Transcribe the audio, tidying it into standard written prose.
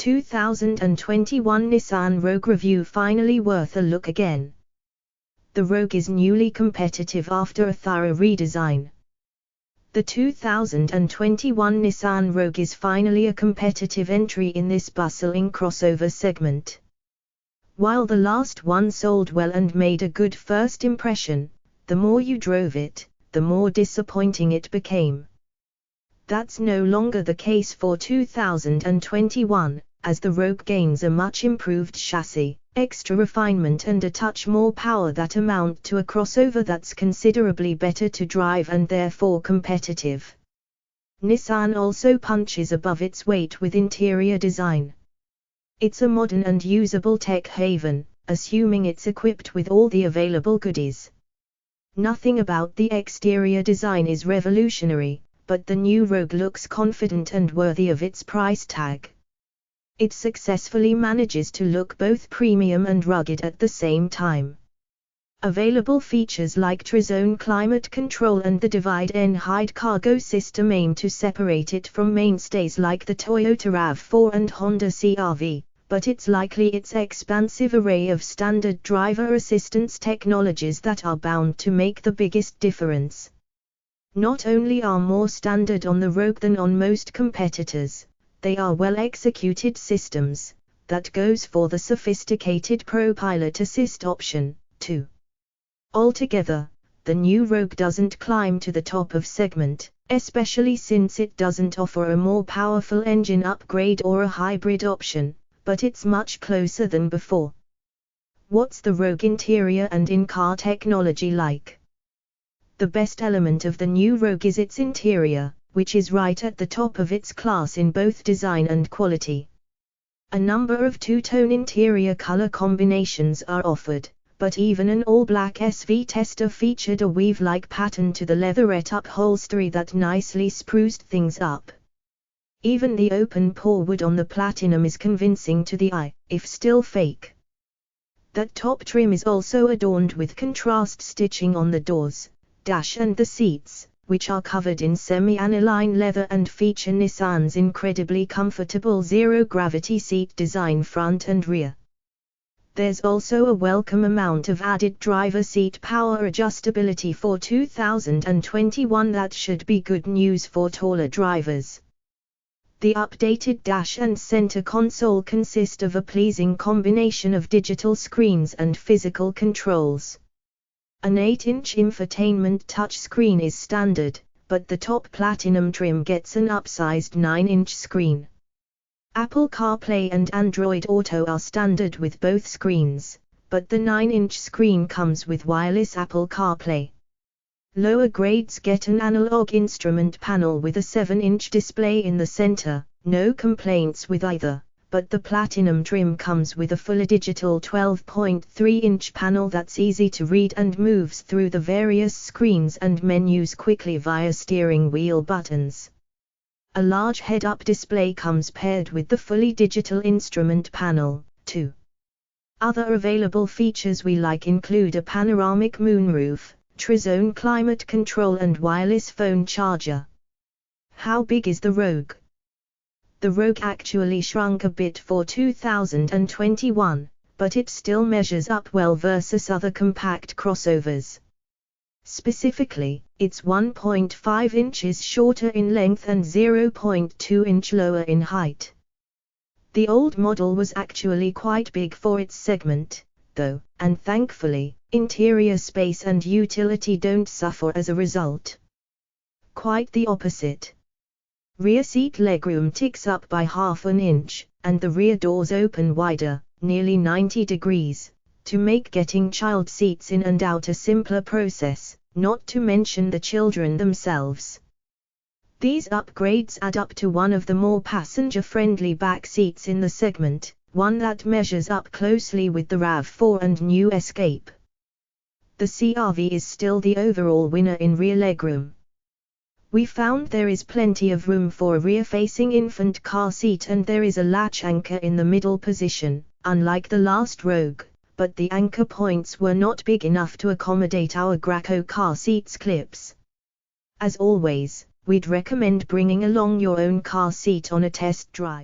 2021 Nissan Rogue review finally worth a look again. The Rogue is newly competitive after a thorough redesign. The 2021 Nissan Rogue is finally a competitive entry in this bustling crossover segment. While the last one sold well and made a good first impression, the more you drove it, the more disappointing it became. That's no longer the case for 2021, as the Rogue gains a much improved chassis, extra refinement and a touch more power that amount to a crossover that's considerably better to drive and therefore competitive. Nissan also punches above its weight with interior design. It's a modern and usable tech haven, assuming it's equipped with all the available goodies. Nothing about the exterior design is revolutionary, but the new Rogue looks confident and worthy of its price tag. It successfully manages to look both premium and rugged at the same time. Available features like Tri-Zone climate control and the divide-and-hide cargo system aim to separate it from mainstays like the Toyota RAV4 and Honda CR-V, but it's likely its expansive array of standard driver assistance technologies that are bound to make the biggest difference. Not only are more standard on the Rogue than on most competitors, they are well-executed systems, that goes for the sophisticated ProPilot Assist option, too. Altogether, the new Rogue doesn't climb to the top of segment, especially since it doesn't offer a more powerful engine upgrade or a hybrid option, but it's much closer than before. What's the Rogue interior and in-car technology like? The best element of the new Rogue is its interior, which is right at the top of its class in both design and quality. A number of two-tone interior color combinations are offered, but even an all-black SV Tester featured a weave-like pattern to the leatherette upholstery that nicely spruced things up. Even the open pore wood on the Platinum is convincing to the eye, if still fake. That top trim is also adorned with contrast stitching on the doors, dash and the seats, which are covered in semi-aniline leather and feature Nissan's incredibly comfortable zero-gravity seat design front and rear. There's also a welcome amount of added driver seat power adjustability for 2021 that should be good news for taller drivers. The updated dash and center console consist of a pleasing combination of digital screens and physical controls. An 8-inch Infotainment Touchscreen is standard, but the top Platinum trim gets an upsized 9-inch screen. Apple CarPlay and Android Auto are standard with both screens, but the 9-inch screen comes with wireless Apple CarPlay. Lower grades get an analog instrument panel with a 7-inch display in the center, no complaints with either. But the Platinum trim comes with a fully digital 12.3-inch panel that's easy to read and moves through the various screens and menus quickly via steering wheel buttons. A large head-up display comes paired with the fully digital instrument panel, too. Other available features we like include a panoramic moonroof, Tri-Zone climate control and wireless phone charger. How big is the Rogue? The Rogue actually shrunk a bit for 2021, but it still measures up well versus other compact crossovers. Specifically, it's 1.5 inches shorter in length and 0.2 inch lower in height. The old model was actually quite big for its segment, though, and thankfully, interior space and utility don't suffer as a result. Quite the opposite. Rear seat legroom ticks up by half an inch, and the rear doors open wider, nearly 90 degrees, to make getting child seats in and out a simpler process, not to mention the children themselves. These upgrades add up to one of the more passenger-friendly back seats in the segment, one that measures up closely with the RAV4 and new Escape. The CR-V is still the overall winner in rear legroom. We found there is plenty of room for a rear-facing infant car seat and there is a latch anchor in the middle position, unlike the last Rogue, but the anchor points were not big enough to accommodate our Graco car seats clips. As always, we'd recommend bringing along your own car seat on a test drive.